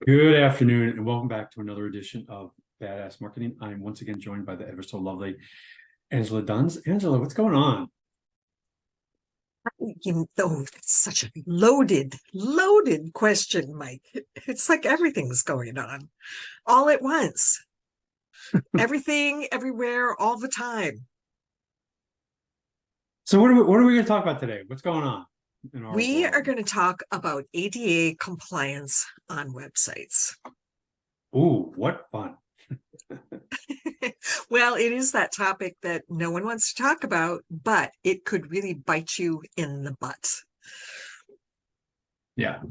Good afternoon, and welcome back to another edition of Badass Marketing. I'm once again joined by the ever so lovely Angela Duns. Angela, what's going on? That's such a loaded question, Mike. It's like everything's going on all at once. Everything, everywhere, all the time. So, what are we going to talk about today? What's going on in our We are world? going to talk about ADA compliance on websites. Ooh, what fun! Well, it is that topic that no one wants to talk about, but it could really bite you in the butt. Yeah.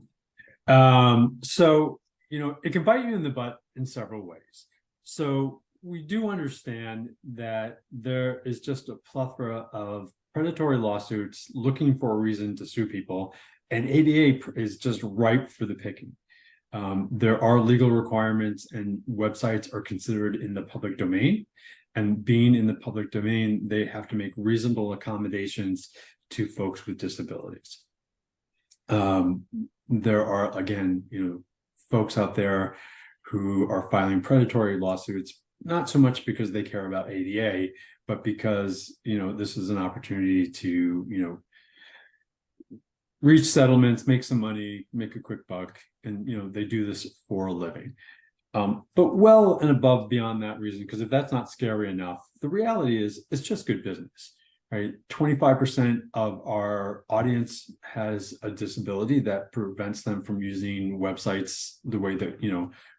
So it can bite you in the butt in several ways. So we do understand that there is just a plethora of predatory lawsuits looking for a reason to sue people, and ADA is just ripe for the picking. There are legal requirements, and websites are considered in the public domain. And being in the public domain, they have to make reasonable accommodations to folks with disabilities. Um, there are, again, folks out there who are filing predatory lawsuits, not so much because they care about ADA, but because, this is an opportunity to, reach settlements, make some money, make a quick buck, and they do this for a living. But well and above beyond that reason, because if that's not scary enough, the reality is it's just good business, right? 25% of our audience has a disability that prevents them from using websites the way that,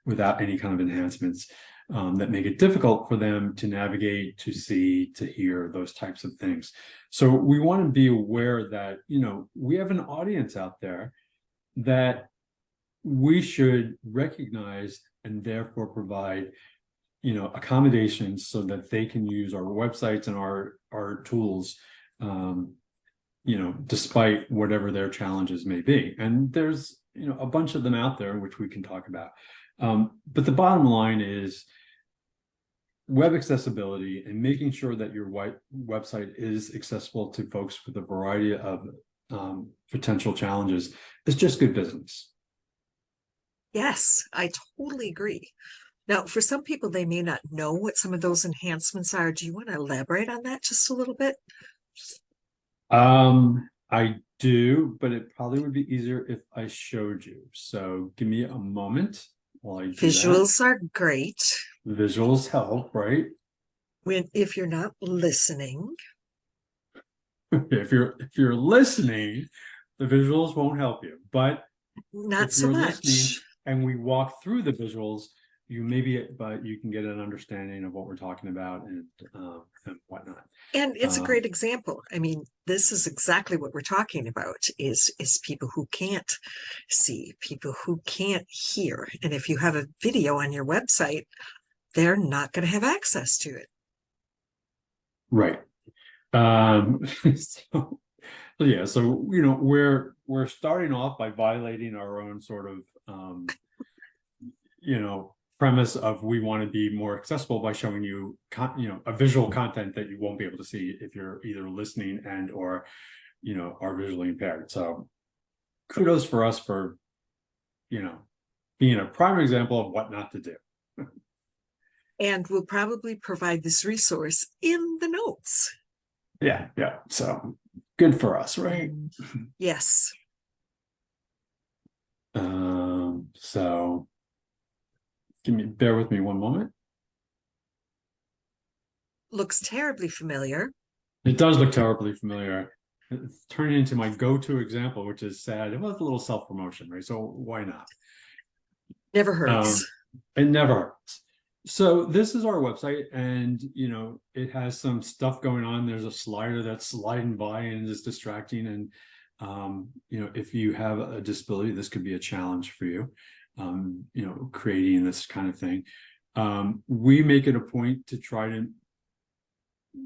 without any kind of enhancements that make it difficult for them to navigate, to see, to hear, those types of things. So we want to be aware that, we have an audience out there that we should recognize and therefore provide accommodations so that they can use our websites and our tools despite whatever their challenges may be. And there's a bunch of them out there which we can talk about, but the bottom line is web accessibility and making sure that your website is accessible to folks with a variety of potential challenges is just good business. Yes, I totally agree. Now, for some people, they may not know what some of those enhancements are. Do you want to elaborate on that just a little bit? I do, but it probably would be easier if I showed you. So give me a moment while I do that. Visuals are great. Visuals help, right? If you're not listening, If you're listening, the visuals won't help you. But not if so you're listening much. and we walk through the visuals, but you can get an understanding of what we're talking about and whatnot. And it's a Um, great example. I mean, this is exactly what we're talking about is people who can't see, people who can't hear. And if you have a video on your website, they're not going to have access to it. right. So yeah, so we're starting off by violating our own sort of premise of we want to be more accessible by showing you a visual content that you won't be able to see if you're either listening and or are visually impaired. So kudos for us for being a prime example of what not to do. And we'll probably provide this resource in the notes. Yeah, so good for us, right? Yes. So bear with me one moment. Looks terribly familiar. It does look terribly familiar. It's turning into my go-to example, which is sad. It was a little self-promotion, right? So why not? Never hurts. It never hurts. So this is our website, and it has some stuff going on. There's a slider that's sliding by and is distracting. And if you have a disability, this could be a challenge for you. Creating this kind of thing. We make it a point to try to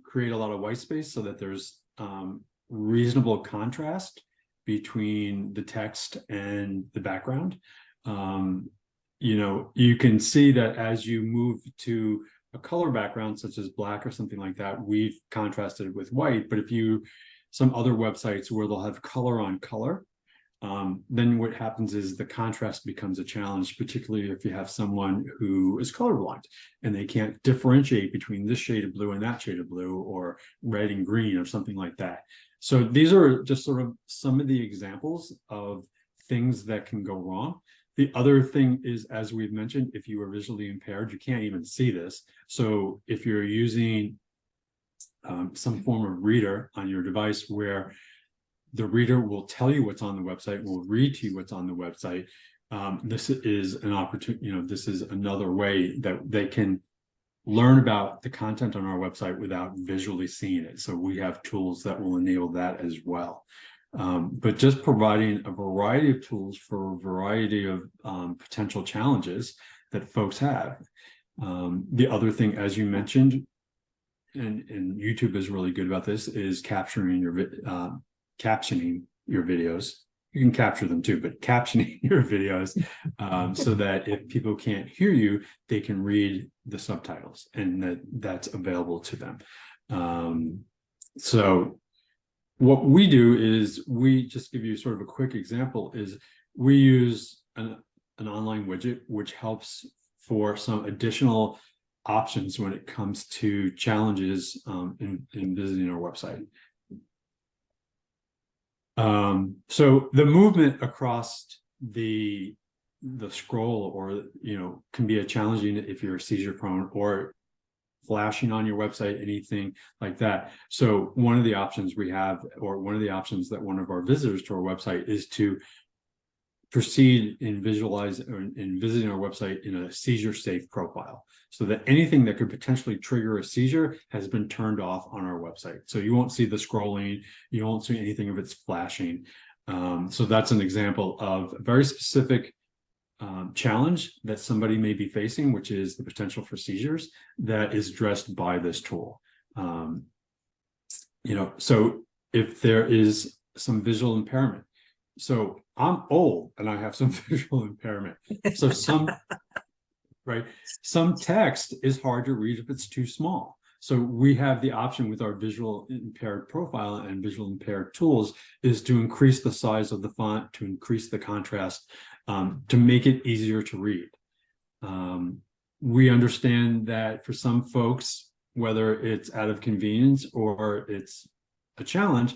create a lot of white space so that there's reasonable contrast between the text and the background. You can see that as you move to a color background, such as black or something like that, we've contrasted it with white. But some other websites where they'll have color on color, then what happens is the contrast becomes a challenge, particularly if you have someone who is colorblind and they can't differentiate between this shade of blue and that shade of blue, or red and green, or something like that. So these are just sort of some of the examples of things that can go wrong. The other thing is, as we've mentioned, if you are visually impaired, you can't even see this. So if you're using some form of reader on your device where the reader will tell you what's on the website, will read to you what's on the website, this is an opportunity, this is another way that they can learn about the content on our website without visually seeing it. So we have tools that will enable that as well. But just providing a variety of tools for a variety of potential challenges that folks have. The other thing, as you mentioned, and YouTube is really good about this, is capturing captioning your videos. You can capture them too, but captioning your videos so that if people can't hear you, they can read the subtitles, and that's available to them. So what we do is, we just give you sort of a quick example, is we use an online widget which helps for some additional options when it comes to challenges in visiting our website. So the movement across the scroll, or can be a challenging if you're seizure prone, or flashing on your website, anything like that. So one of the options we have, or one of the options that one of our visitors to our website, is to proceed in visiting our website in a seizure safe profile, so that anything that could potentially trigger a seizure has been turned off on our website. So you won't see the scrolling, you won't see anything of its flashing. So that's an example of a very specific challenge that somebody may be facing, which is the potential for seizures, that is addressed by this tool. So if there is some visual impairment, so I'm old and I have some visual impairment. So some text is hard to read if it's too small. So we have the option with our visual impaired profile and visual impaired tools, is to increase the size of the font, to increase the contrast, to make it easier to read. We understand that for some folks, whether it's out of convenience or it's a challenge,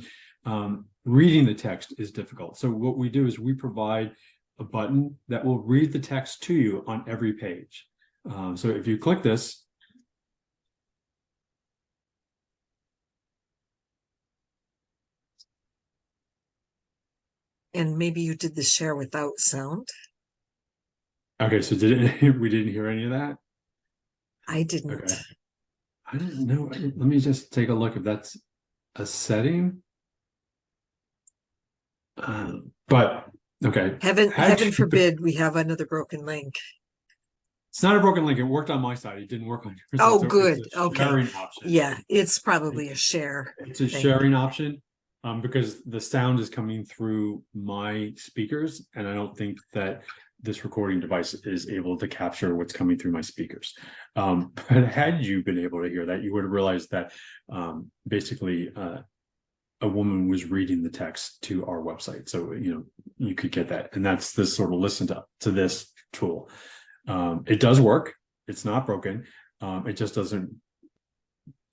reading the text is difficult. So what we do is we provide a button that will read the text to you on every page. So if you click this, and maybe you did the share without sound. okay, so we didn't hear any of that? I didn't. Okay. I don't know. Let me just take a look if that's a setting. But okay. Heaven forbid we have another broken link. It's not a broken link. It worked on my side. It didn't work on yours. Oh, So good. it's a Okay. sharing option. Yeah, it's probably a share. It's a thing. sharing option, because the sound is coming through my speakers, and I don't think that this recording device is able to capture what's coming through my speakers. But had you been able to hear that, you would have realized that basically a woman was reading the text to our website. So, you could get that. And that's this sort of listen to this tool. It does work. It's not broken. It just doesn't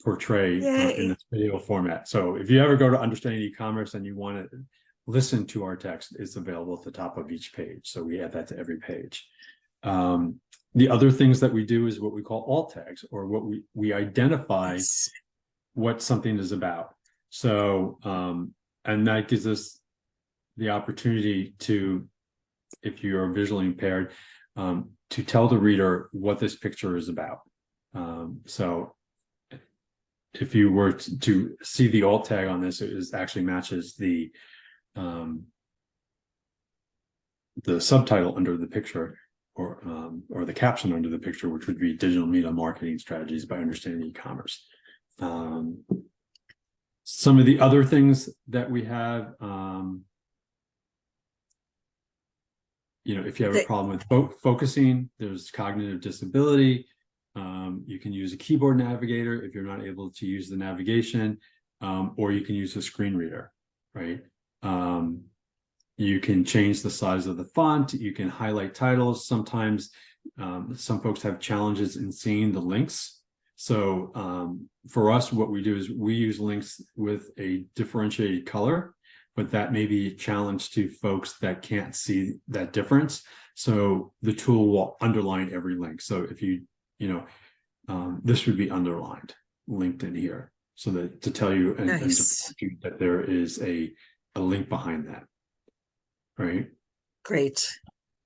portray in this video format. So if you ever go to Understanding E-commerce and you want to listen to our text, it's available at the top of each page. So we add that to every page. The other things that we do is what we call alt tags, or what we identify what something is about. So, and that gives us the opportunity to, if you are visually impaired, to tell the reader what this picture is about. So if you were to see the alt tag on this, it actually matches the subtitle under the picture, or the caption under the picture, which would be Digital Media Marketing Strategies by Understanding E-commerce. Some of the other things that we have, if you have a problem with focusing, there's cognitive disability. You can use a keyboard navigator if you're not able to use the navigation, or you can use a screen reader, right? You can change the size of the font. You can highlight titles. Sometimes some folks have challenges in seeing the links. So for us, what we do is we use links with a differentiated color, but that may be a challenge to folks that can't see that difference. So the tool will underline every link. So if this would be underlined, linked in here, so that to tell you and to Nice. point you that there is a link behind that, right? Great.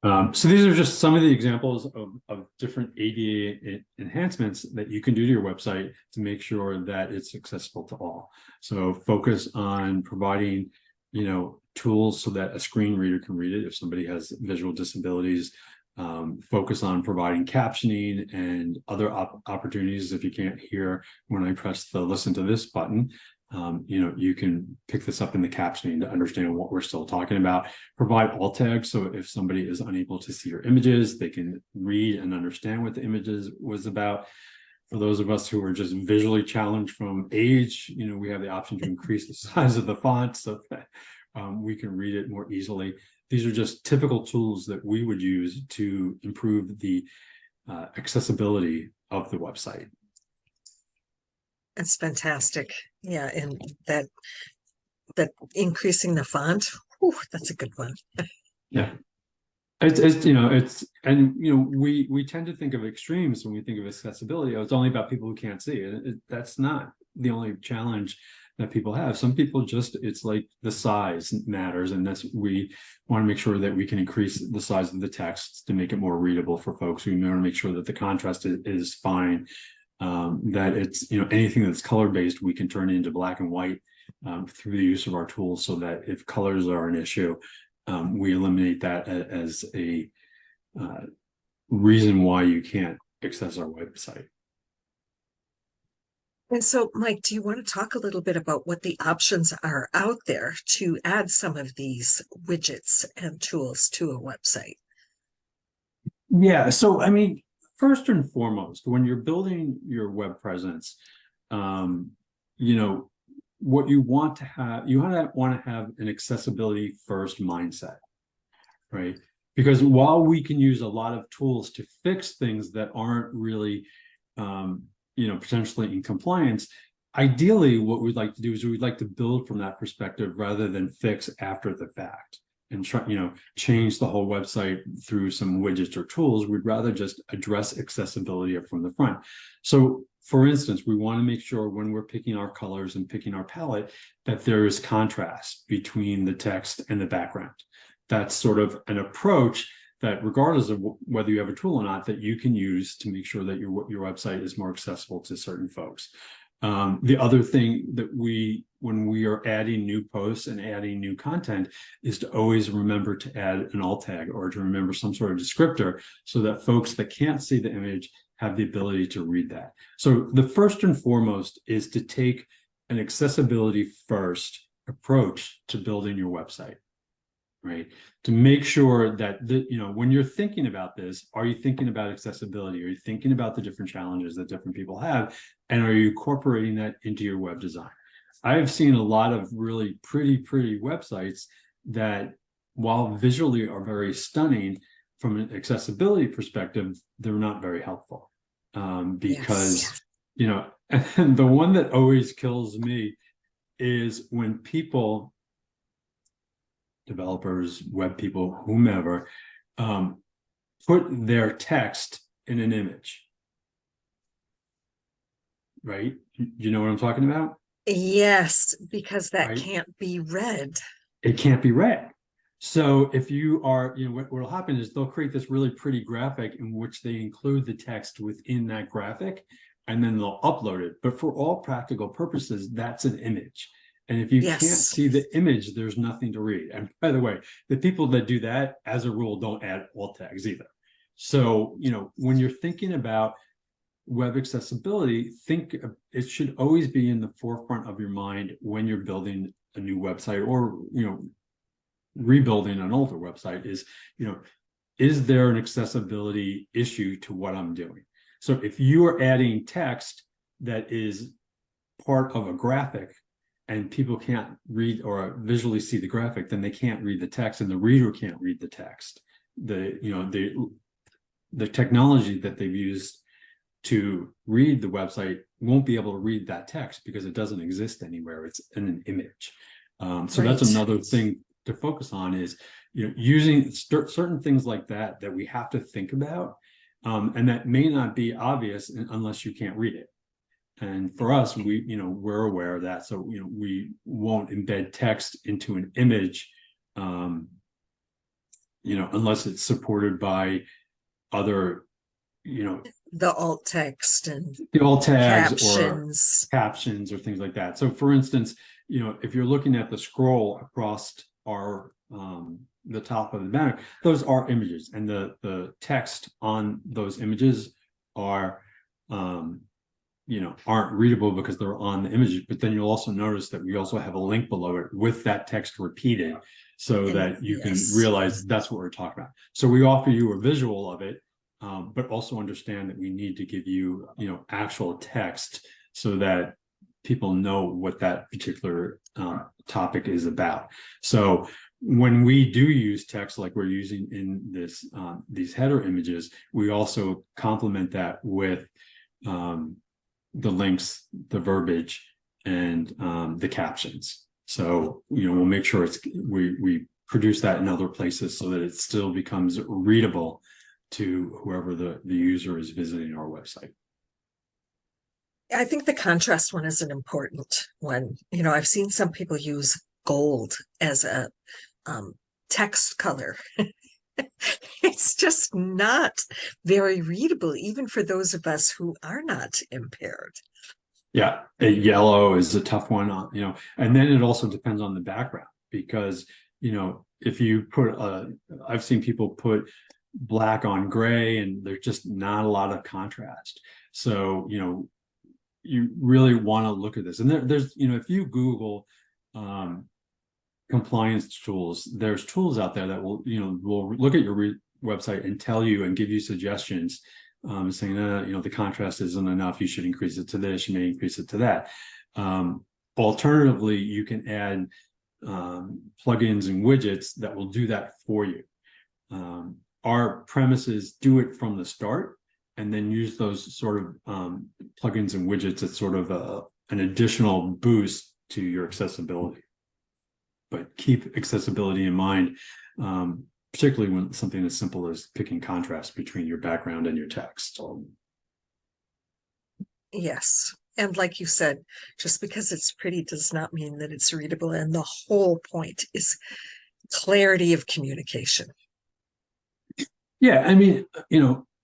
So these are just some of the examples of different ADA enhancements that you can do to your website to make sure that it's accessible to all. So focus on providing, tools so that a screen reader can read it if somebody has visual disabilities. Focus on providing captioning and other opportunities. If you can't hear when I press the listen to this button, you can pick this up in the captioning to understand what we're still talking about. Provide alt tags, so if somebody is unable to see your images, they can read and understand what the images was about. For those of us who are just visually challenged from age, we have the option to increase the size of the font so that we can read it more easily. These are just typical tools that we would use to improve the accessibility of the website. That's fantastic. Yeah, and that increasing the font, whew, that's a good one. Yeah. We tend to think of extremes when we think of accessibility. It's only about people who can't see it. That's not the only challenge that people have. Some people it's like the size matters, and we want to make sure that we can increase the size of the text to make it more readable for folks. We want to make sure that the contrast is fine, that it's anything that's color based we can turn into black and white through the use of our tools, so that if colors are an issue, we eliminate that as a reason why you can't access our website. And so, Mike, do you want to talk a little bit about what the options are out there to add some of these widgets and tools to a website? Yeah, so I mean, first and foremost, when you're building your web presence, what you want to have, want to have an accessibility first mindset, right? Because while we can use a lot of tools to fix things that aren't really, potentially in compliance, ideally what we'd like to do is we'd like to build from that perspective rather than fix after the fact and change the whole website through some widgets or tools. We'd rather just address accessibility from the front. So for instance, we want to make sure when we're picking our colors and picking our palette that there is contrast between the text and the background. That's sort of an approach that, regardless of whether you have a tool or not, that you can use to make sure that your website is more accessible to certain folks. The other thing that when we are adding new posts and adding new content, is to always remember to add an alt tag or to remember some sort of descriptor, so that folks that can't see the image have the ability to read that. So the first and foremost is to take an accessibility first approach to building your website, right? To make sure that when you're thinking about this, are you thinking about accessibility? Are you thinking about the different challenges that different people have? And are you incorporating that into your web design? I've seen a lot of really pretty websites that, while visually are very stunning, from an accessibility perspective, they're not very helpful. Because, and the one that always kills me is when people, developers, web people, whomever, put their text in an image. Right? You know what I'm talking about? Yes, because that Right? can't be read. It can't be read. So if you are, what will happen is they'll create this really pretty graphic in which they include the text within that graphic, and then they'll upload it. But for all practical purposes, that's an image. And if you can't see the image, there's nothing to read. And by the way, the people that do that, as a rule, don't add alt tags either. So, when you're thinking about web accessibility, it should always be in the forefront of your mind when you're building a new website or, rebuilding an older website is there an accessibility issue to what I'm doing? So if you are adding text that is part of a graphic and people can't read or visually see the graphic, then they can't read the text, and the reader can't read the text. The technology that they've used to read the website won't be able to read that text because it doesn't exist anywhere. It's in an image. So that's Right. another thing to focus on is, using certain things like that we have to think about, and that may not be obvious unless you can't read it. And for us, we're aware of that, so we won't embed text into an image, unless it's supported by other, The alt text and the alt tags or captions. captions or things like that. So for instance, if you're looking at the scroll across our the top of the banner, those are images, and the text on those images are aren't readable because they're on the images. But then you'll also notice that we also have a link below it with that text repeated, so that you can realize that's what we're talking about. So we offer you a visual of it, but also understand that we need to give you, actual text so that people know what that particular topic is about. So when we do use text like we're using in this these header images, we also complement that with the links, the verbiage, and the captions. So we'll make sure we produce that in other places so that it still becomes readable to whoever the user is visiting our website. I think the contrast one is an important one. I've seen some people use gold as a text color. It's just not very readable, even for those of us who are not impaired. Yeah, yellow is a tough one, and then it also depends on the background, because if you put I've seen people put black on gray, and there's just not a lot of contrast. So you really want to look at this, and there's if you Google compliance tools, there's tools out there that will look at your website and tell you and give you suggestions, saying the contrast isn't enough, you should increase it to this, you may increase it to that. Alternatively, you can add plugins and widgets that will do that for you. Our premises do it from the start, and then use those sort of plugins and widgets as sort of an additional boost to your accessibility. But keep accessibility in mind, particularly when something as simple as picking contrast between your background and your text. Yes. And like you said, just because it's pretty does not mean that it's readable. And the whole point is clarity of communication. Yeah, I mean,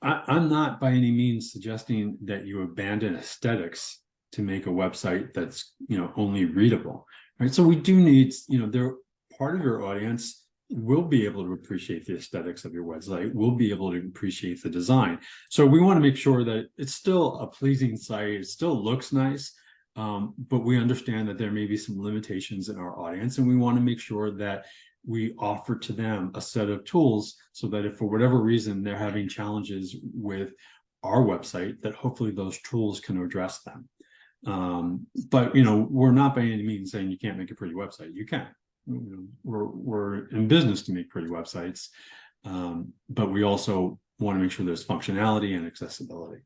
I'm not by any means suggesting that you abandon aesthetics to make a website that's only readable, right? So we do need, part of your audience will be able to appreciate the aesthetics of your website, will be able to appreciate the design. So we want to make sure that it's still a pleasing site, it still looks nice, but we understand that there may be some limitations in our audience, and we want to make sure that we offer to them a set of tools so that if for whatever reason they're having challenges with our website, that hopefully those tools can address them. But we're not by any means saying you can't make a pretty website. You can. We're in business to make pretty websites, but we also want to make sure there's functionality and accessibility.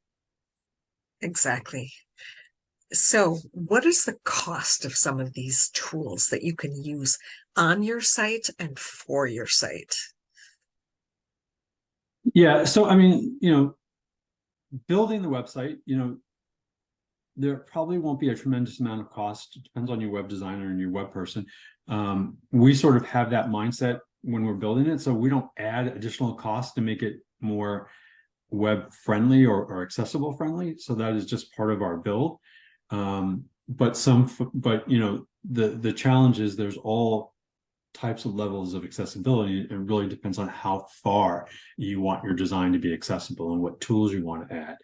Exactly. So what is the cost of some of these tools that you can use on your site and for your site? Yeah, so I mean, building the website, there probably won't be a tremendous amount of cost. It depends on your web designer and your web person. We sort of have that mindset when we're building it, so we don't add additional costs to make it more web friendly or accessible friendly. So that is just part of our build. But the challenge is there's all types of levels of accessibility. It really depends on how far you want your design to be accessible and what tools you want to add.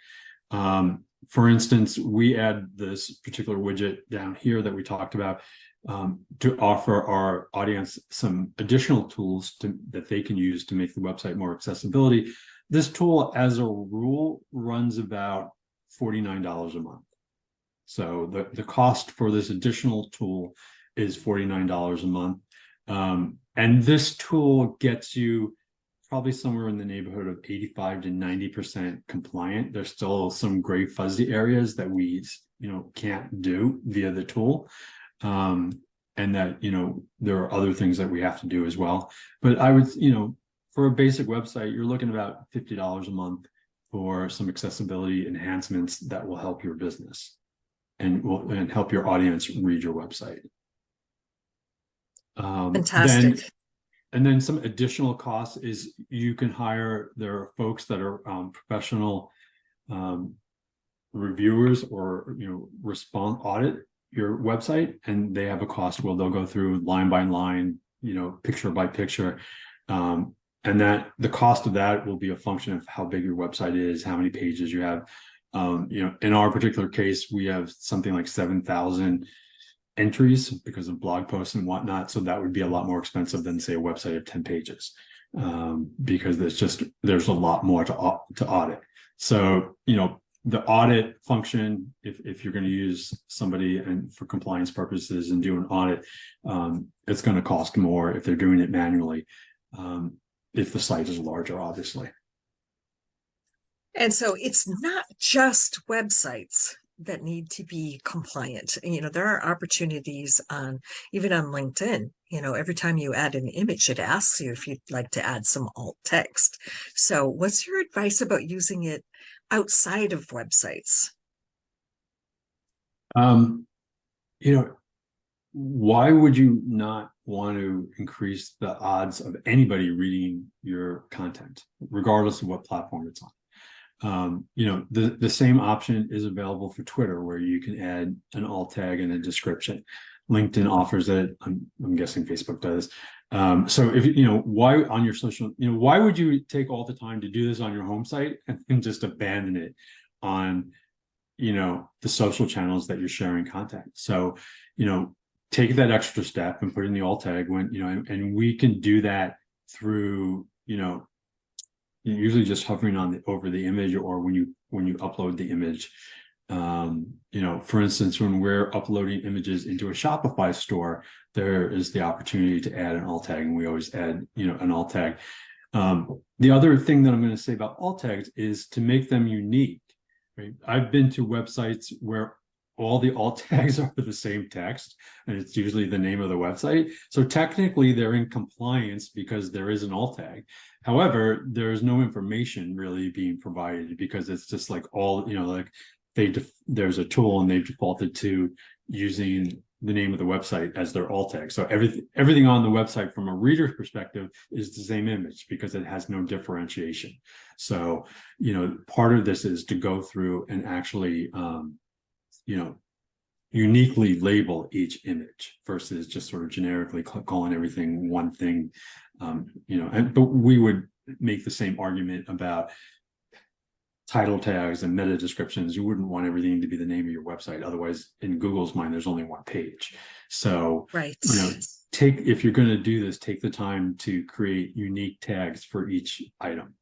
For instance, we add this particular widget down here that we talked about to offer our audience some additional tools that they can use to make the website more accessibility. This tool, as a rule, runs about $49 a month. So the cost for this additional tool is $49 a month. And this tool gets you probably somewhere in the neighborhood of 85 to 90% compliant. There's still some gray fuzzy areas that we, can't do via the tool. And that, there are other things that we have to do as well. But I would, for a basic website, you're looking about $50 a month for some accessibility enhancements that will help your business and help your audience read your website. Fantastic. Then some additional costs is you can hire, there are folks that are professional reviewers or audit your website, and they have a cost where they'll go through line by line, picture by picture, and that the cost of that will be a function of how big your website is, how many pages you have. In our particular case, we have something like 7,000 entries because of blog posts and whatnot. So that would be a lot more expensive than, say, a website of 10 pages, because there's a lot more to audit. So, the audit function, if you're going to use somebody and for compliance purposes and do an audit, it's going to cost more if they're doing it manually, if the site is larger, obviously. And so it's not just websites that need to be compliant. There are opportunities even on LinkedIn. Every time you add an image, it asks you if you'd like to add some alt text. So what's your advice about using it outside of websites? Why would you not want to increase the odds of anybody reading your content, regardless of what platform it's on? The same option is available for Twitter, where you can add an alt tag and a description. LinkedIn offers it. I'm guessing Facebook does. So if why on your social, why would you take all the time to do this on your home site and just abandon it on, the social channels that you're sharing content? So, take that extra step and put in the alt tag when, and we can do that through, usually just hovering over the image, or when you upload the image. For instance, when we're uploading images into a Shopify store, there is the opportunity to add an alt tag, and we always add, an alt tag. The other thing that I'm going to say about alt tags is to make them unique. Right? I've been to websites where all the alt tags are the same text, and it's usually the name of the website. So technically they're in compliance because there is an alt tag. However, there's no information really being provided, because it's just like all, like there's a tool and they've defaulted to using the name of the website as their alt tag. So everything on the website from a reader's perspective is the same image because it has no differentiation. So, part of this is to go through and actually, uniquely label each image versus just sort of generically calling everything one thing. But we would make the same argument about title tags and meta descriptions. You wouldn't want everything to be the name of your website. Otherwise, in Google's mind, there's only one page. So, right. If you're going to do this, take the time to create unique tags for each item.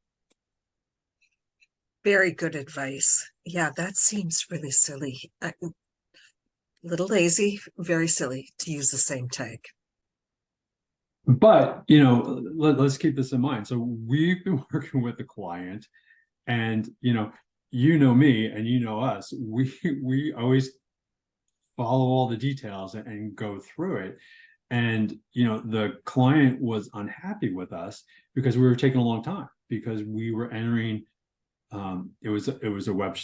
Very good advice. Yeah, that seems really silly. A little lazy, very silly to use the same tag. But, let's keep this in mind. So we've been working with the client, and, me and us, we always follow all the details and go through it. And, the client was unhappy with us because we were taking a long time, because we were entering, it was a web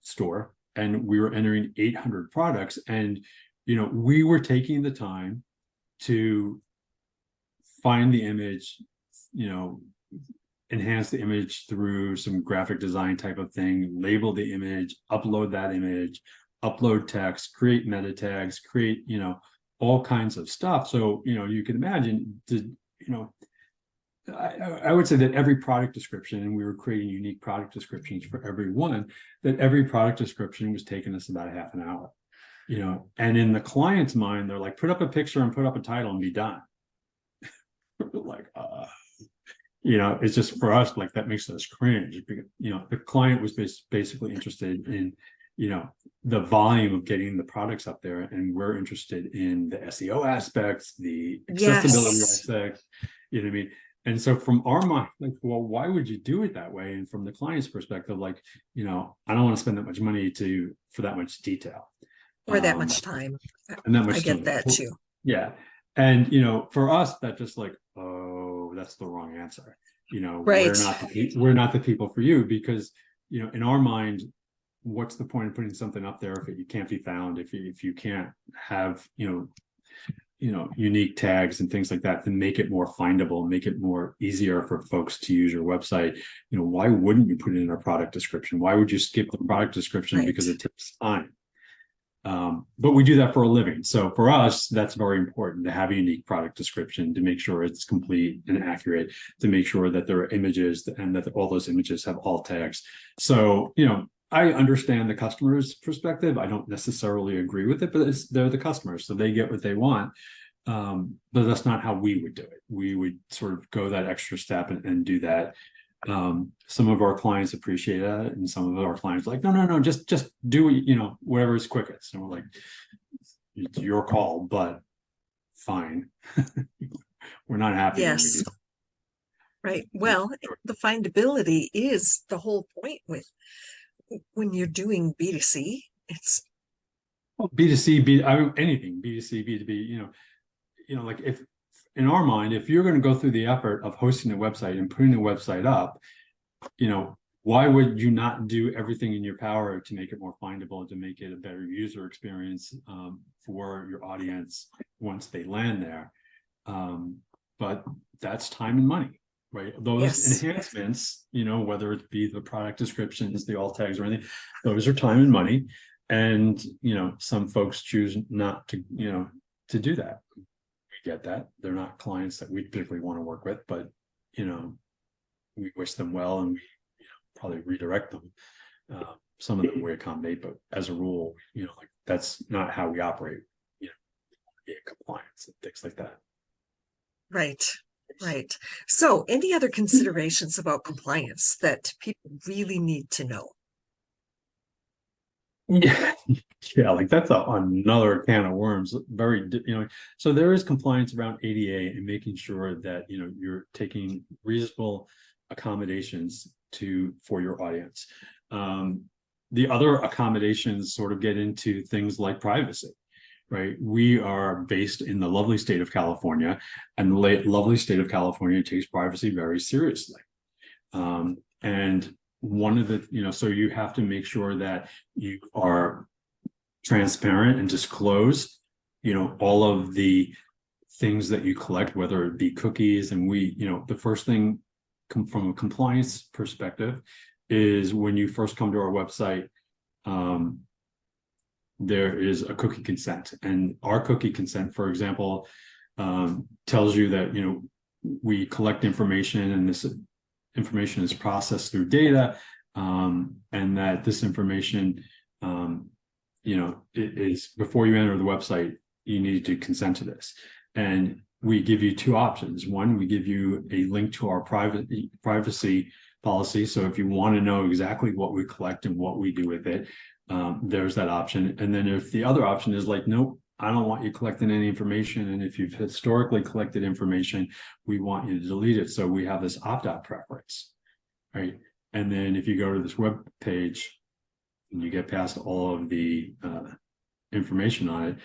store, and we were entering 800 products, and we were taking the time to find the image, enhance the image through some graphic design type of thing, label the image, upload that image, upload text, create meta tags, create all kinds of stuff. So you can imagine, I would say that every product description, and we were creating unique product descriptions for every one, that every product description was taking us about a half an hour, and in the client's mind, they're like, put up a picture and put up a title and be done. Like, it's just, for us, like, that makes us cringe, because, the client was basically interested in the volume of getting the products up there, and we're interested in the SEO aspects, the accessibility Yes. aspects, you know what I mean? And so from our mind, like, well, why would you do it that way? And from the client's perspective, like, I don't want to spend that much money for that much detail. Or that Um, much time. and that I much get time. that too. Yeah. And for us, that just like, oh, that's the wrong answer. Right. We're not the people for you, because in our mind, what's the point of putting something up there if it can't be found, if you can't have unique tags and things like that to make it more findable, make it more easier for folks to use your website. Why wouldn't you put it in a product description? Why would you skip the product description? Right. Because it takes time. But we do that for a living. So for us, that's very important to have a unique product description, to make sure it's complete and accurate, to make sure that there are images and that all those images have alt tags. So, I understand the customer's perspective. I don't necessarily agree with it, but they're the customers, so they get what they want. But that's not how we would do it. We would sort of go that extra step and do that. Some of our clients appreciate that, and some of our clients are like, no, just do whatever is quickest. And we're like, it's your call, but fine. We're not happy when you Yes. do. Right. Well, the findability is the whole point with when you're doing B2C. It's Well, B2C, anything, B2C, B2B, like if in our mind, if you're going to go through the effort of hosting a website and putting a website up, why would you not do everything in your power to make it more findable, to make it a better user experience for your audience once they land there? But that's time and money, right? Those yes. enhancements, whether it be the product descriptions, the alt tags or anything, those are time and money. And, some folks choose not to, to do that. We get that. They're not clients that we particularly want to work with, but, we wish them well, and we probably redirect them. Some of them we accommodate, but as a rule, like that's not how we operate, compliance and things like that. Right. Right. So, any other considerations about compliance that people really need to know? Yeah, yeah, like that's another can of worms. Very, so there is compliance around ADA and making sure that you're taking reasonable accommodations for your audience. The other accommodations sort of get into things like privacy, right? We are based in the lovely state of California, and the lovely state of California takes privacy very seriously. And one of the, so you have to make sure that you are transparent and disclose, all of the things that you collect, whether it be cookies. And the first thing from a compliance perspective is when you first come to our website, there is a cookie consent, and our cookie consent, for example, tells you that, we collect information, and this information is processed through data, and that this information, it is, before you enter the website, you need to consent to this. And we give you two options. One, we give you a link to our privacy policy. So if you want to know exactly what we collect and what we do with it, there's that option. And then if the other option is like, nope, I don't want you collecting any information, and if you've historically collected information, we want you to delete it. So we have this opt-out preference, right? And then if you go to this web page and you get past all of the information on it,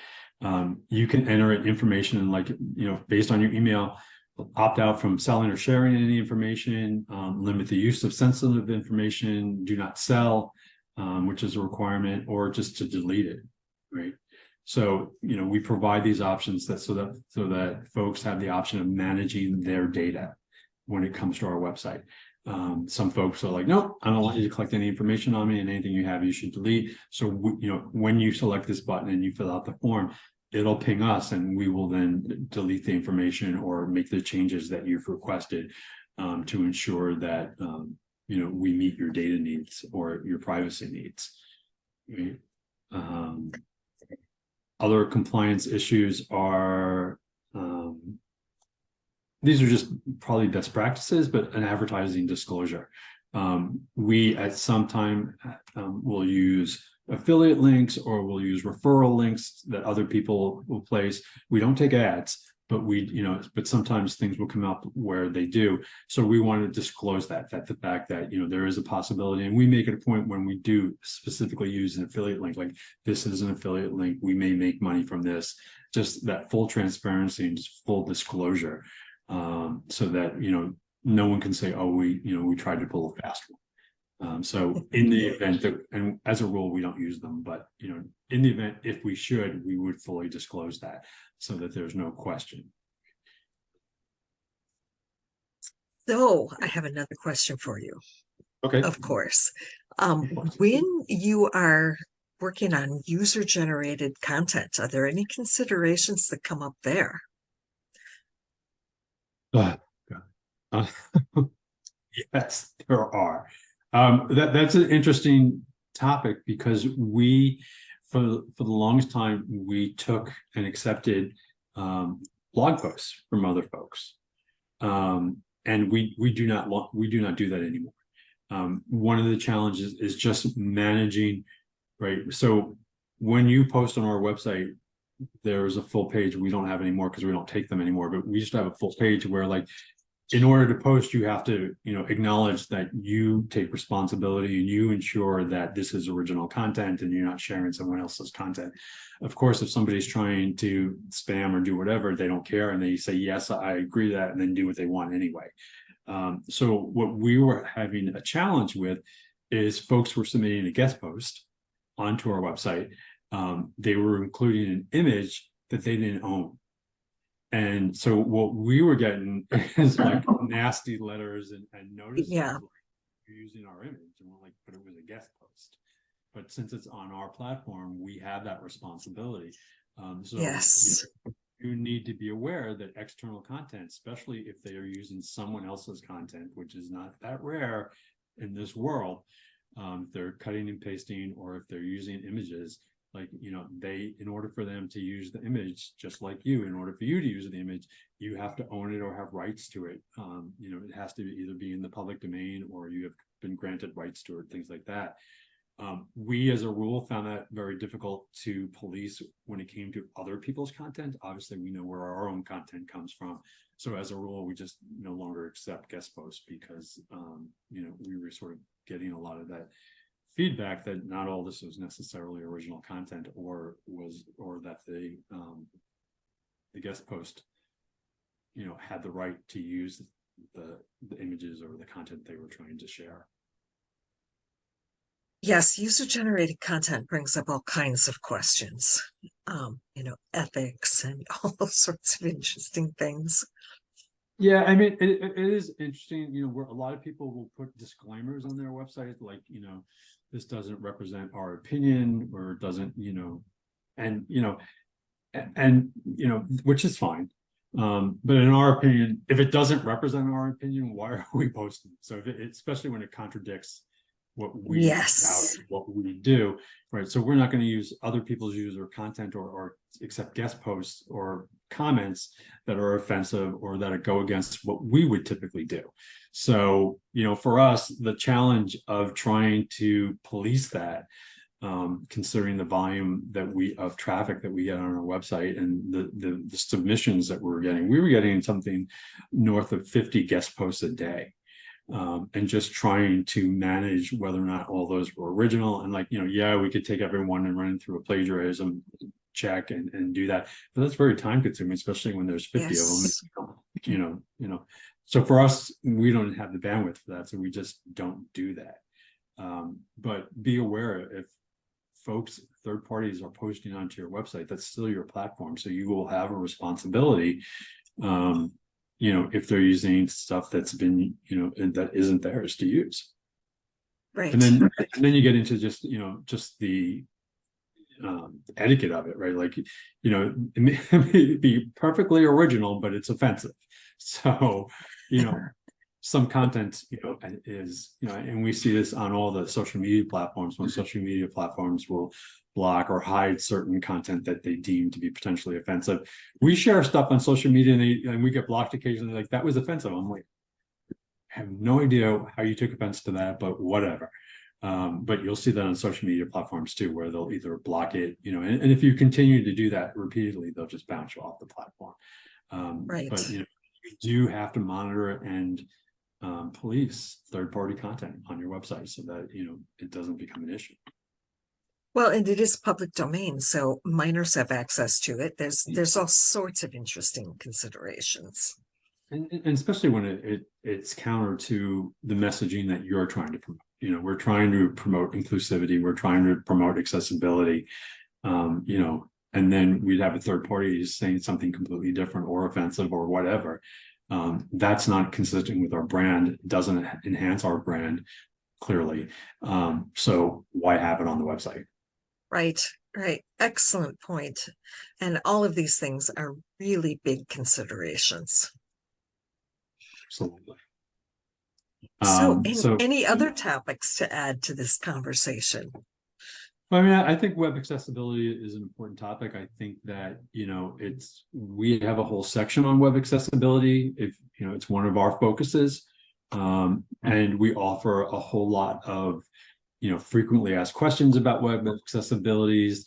you can enter information, and like, based on your email, opt out from selling or sharing any information, limit the use of sensitive information, do not sell, which is a requirement, or just to delete it, right? So, we provide these options so that folks have the option of managing their data when it comes to our website. Some folks are like, nope, I don't want you to collect any information on me, and anything you have, you should delete. So, when you select this button and you fill out the form, it'll ping us, and we will then delete the information or make the changes that you've requested, to ensure that, we meet your data needs or your privacy needs. Right? Other compliance issues are, these are just probably best practices, but an advertising disclosure. We at some time will use affiliate links, or we'll use referral links that other people will place. We don't take ads, but but sometimes things will come up where they do. So we want to disclose that the fact that, there is a possibility, and we make it a point when we do specifically use an affiliate link, like this is an affiliate link, we may make money from this, just that full transparency and just full disclosure, so that, no one can say, oh, we tried to pull a fast one. So in the event that, and as a rule, we don't use them, but, in the event, if we should, we would fully disclose that so that there's no question. So I have another question for you. Okay. Of course. When you are working on user-generated content, are there any considerations that come up there? Yes, there are. That's an interesting topic, because for the longest time, we took and accepted blog posts from other folks, and we do not do that anymore. One of the challenges is just managing, right? So when you post on our website, there's a full page. We don't have anymore because we don't take them anymore, but we just have a full page where, like, in order to post, you have to, acknowledge that you take responsibility and you ensure that this is original content and you're not sharing someone else's content. Of course, if somebody's trying to spam or do whatever, they don't care, and they say, yes, I agree to that, and then do what they want anyway. So what we were having a challenge with is folks were submitting a guest post onto our website. They were including an image that they didn't own. And so what we were getting is like nasty letters and notices, like, you're using our image, and we're like, but it was a guest post. But since it's on our platform, we have that responsibility. So yes, you need to be aware that external content, especially if they are using someone else's content, which is not that rare in this world, if they're cutting and pasting, or if they're using images, like, in order for them to use the image, just like you, in order for you to use the image, you have to own it or have rights to it. It has to either be in the public domain, or you have been granted rights to it, things like that. We, as a rule, found that very difficult to police when it came to other people's content. Obviously, we know where our own content comes from. So as a rule, we just no longer accept guest posts, because, we were sort of getting a lot of that feedback that not all this was necessarily original content, or that the guest post, had the right to use the images or the content they were trying to share. yes, user-generated content brings up all kinds of questions, ethics and all sorts of interesting things. Yeah, I mean, it is interesting, where a lot of people will put disclaimers on their website, like, this doesn't represent our opinion, or doesn't, and which is fine. But in our opinion, if it doesn't represent our opinion, why are we posting? So especially when it contradicts what we do, right? So we're not going to use other people's user content, or accept guest posts or comments that are offensive or that go against what we would typically do. So, for us, the challenge of trying to police that, considering the volume of traffic that we get on our website, and the submissions that we were getting something north of 50 guest posts a day. And just trying to manage whether or not all those were original, and, like, we could take everyone and run through a plagiarism check and do that, but that's very time consuming, especially when there's 50 of them. So for us, we don't have the bandwidth for that, so we just don't do that. But be aware, if third parties are posting onto your website, that's still your platform, so you will have a responsibility, if they're using stuff that's been, that isn't theirs to use. Right. And then you get into just the etiquette of it, right? Like, it may be perfectly original, but it's offensive. So, some content, is, and we see this on all the social media platforms, when social media platforms will block or hide certain content that they deem to be potentially offensive. We share stuff on social media, and we get blocked occasionally, like, that was offensive. I'm like, I have no idea how you took offense to that, but whatever. But you'll see that on social media platforms too, where they'll either block it, and if you continue to do that repeatedly, they'll just bounce you off the platform. Right. But you do have to monitor and police third-party content on your website so that it doesn't become an issue. Well, and it is public domain, so minors have access to it. There's all sorts of interesting considerations. And especially when it's counter to the messaging that you're trying to promote. We're trying to promote inclusivity, we're trying to promote accessibility, and then we'd have a third party saying something completely different or offensive or whatever. That's not consistent with our brand, doesn't enhance our brand clearly. So why have it on the website? Right, right. Excellent point. And all of these things are really big considerations. Absolutely. So, So any other topics to add to this conversation? I mean, I think web accessibility is an important topic. I think that, we have a whole section on web accessibility. If, it's one of our focuses. And we offer a whole lot of, frequently asked questions about web accessibilities.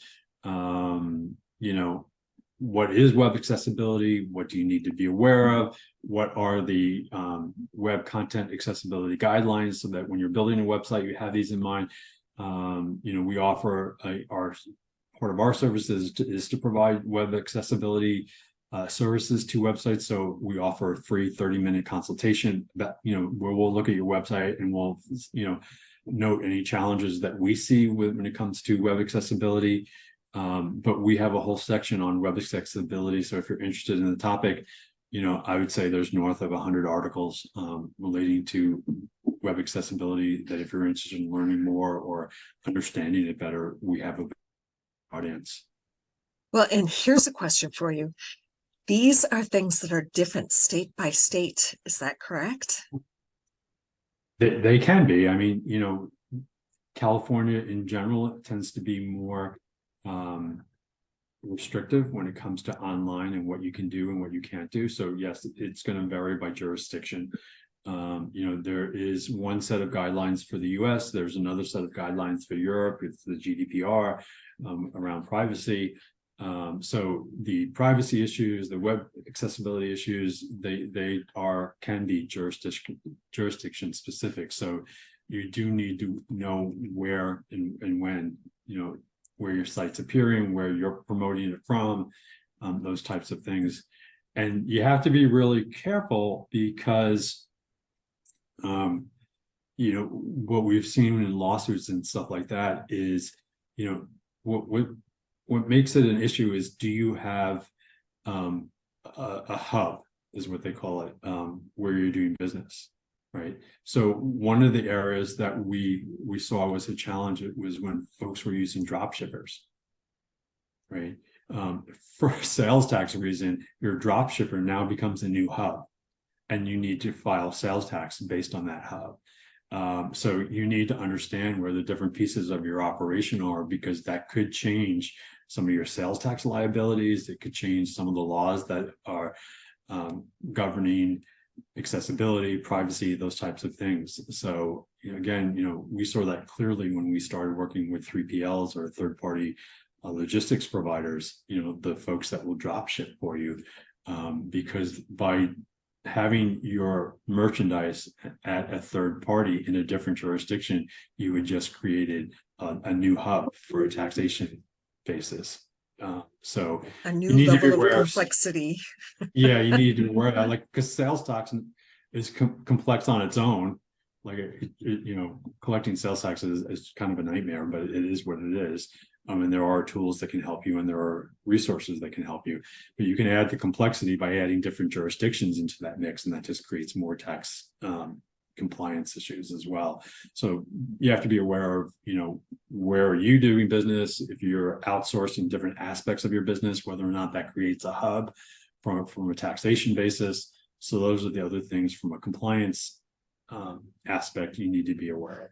What is web accessibility? What do you need to be aware of? What are the web content accessibility guidelines so that when you're building a website, you have these in mind. We offer our part of our services is to provide web accessibility services to websites. So we offer a free 30-minute consultation that, where we'll look at your website and we'll, note any challenges that we see when it comes to web accessibility. But we have a whole section on web accessibility. So if you're interested in the topic, I would say there's north of 100 articles relating to web accessibility that if you're interested in learning more or understanding it better, we have an audience. Well, and here's a question for you. These are things that are different state by state. Is that correct? They can be. I mean, California in general tends to be more restrictive when it comes to online and what you can do and what you can't do. So yes, it's going to vary by jurisdiction. There is one set of guidelines for the US, there's another set of guidelines for Europe, it's the GDPR around privacy. So the privacy issues, the web accessibility issues, they can be jurisdiction specific. So you do need to know where and when, where your site's appearing, where you're promoting it from, those types of things. And you have to be really careful because, what we've seen in lawsuits and stuff like that is, what makes it an issue is, do you have a hub, is what they call it, where you're doing business, right? So one of the areas that we saw was a challenge, it was when folks were using drop shippers, right? For a sales tax reason, your drop shipper now becomes a new hub, and you need to file sales tax based on that hub. So you need to understand where the different pieces of your operation are, because that could change some of your sales tax liabilities. It could change some of the laws that are governing accessibility, privacy, those types of things. So again, we saw that clearly when we started working with 3PLs or third-party logistics providers, the folks that will drop ship for you, because by having your merchandise at a third party in a different jurisdiction, you had just created a new hub for a taxation basis. So A new you need to be level of aware complexity. yeah, you need to be aware of that, like, because sales tax is complex on its own. Like, collecting sales tax is kind of a nightmare, but it is what it is. And there are tools that can help you, and there are resources that can help you. But you can add the complexity by adding different jurisdictions into that mix, and that just creates more tax compliance issues as well. So you have to be aware of, where are you doing business? If you're outsourcing different aspects of your business, whether or not that creates a hub from a taxation basis. So those are the other things from a compliance aspect you need to be aware of.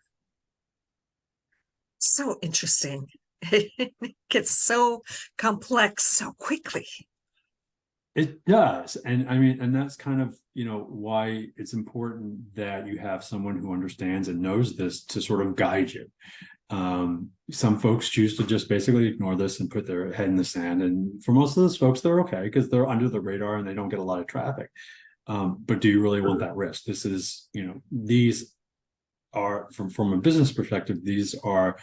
So interesting. It gets so complex so quickly. It does. And I mean, and that's kind of, why it's important that you have someone who understands and knows this to sort of guide you. Some folks choose to just basically ignore this and put their head in the sand. And for most of those folks, they're okay because they're under the radar and they don't get a lot of traffic. But do you really want that risk? This is, these are from a business perspective, these are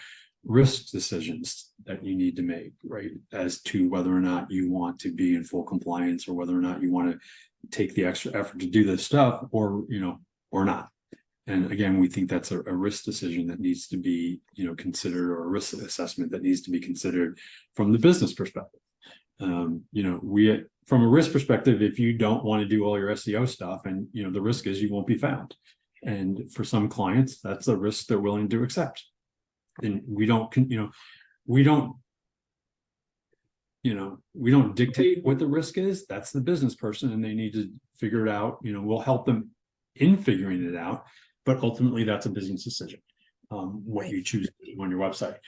risk decisions that you need to make, right? As to whether or not you want to be in full compliance or whether or not you want to take the extra effort to do this stuff or not. And again, we think that's a risk decision that needs to be, considered, or a risk assessment that needs to be considered from the business perspective. We, from a risk perspective, if you don't want to do all your SEO stuff, and the risk is you won't be found. And for some clients, that's a risk they're willing to accept. And we don't dictate what the risk is. That's the business person, and they need to figure it out. We'll help them in figuring it out, but ultimately that's a business decision. What you choose to do on your website.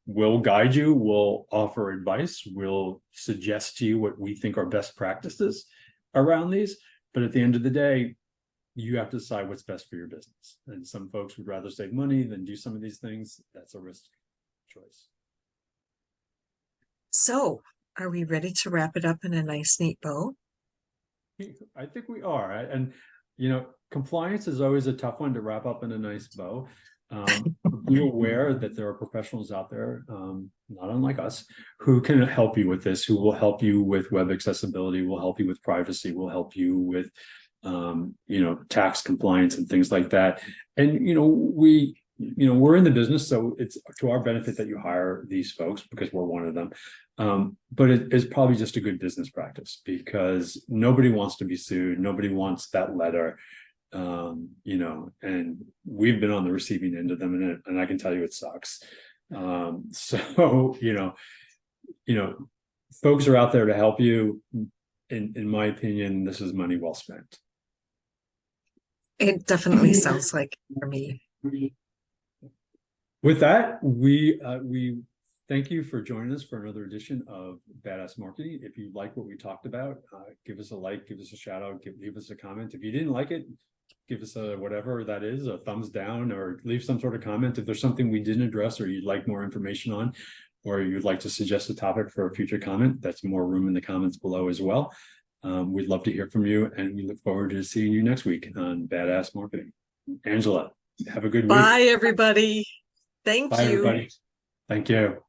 We'll guide you, we'll offer advice, we'll suggest to you what we think are best practices around these. But at the end of the day, you have to decide what's best for your business. And some folks would rather save money than do some of these things. That's a risk choice. So, are we ready to wrap it up in a nice, neat bow? I think we are. And, compliance is always a tough one to wrap up in a nice bow. Be aware that there are professionals out there, not unlike us, who can help you with this, who will help you with web accessibility, will help you with privacy, will help you with tax compliance and things like that. And we're in the business, so it's to our benefit that you hire these folks because we're one of them. But it is probably just a good business practice because nobody wants to be sued, nobody wants that letter. And we've been on the receiving end of them, and I can tell you it sucks. So folks are out there to help you. In my opinion, this is money well spent. It definitely sounds like for me. With that, we thank you for joining us for another edition of Badass Marketing. If you like what we talked about, give us a like, give us a shout out, give us a comment. If you didn't like it, give us a whatever that is, a thumbs down, or leave some sort of comment. If there's something we didn't address or you'd like more information on, or you'd like to suggest a topic for a future comment, that's more room in the comments below as well. We'd love to hear from you, and we look forward to seeing you next week on Badass Marketing. Angela, have a good week. Bye, everybody. Thank Bye, you. everybody. Thank you.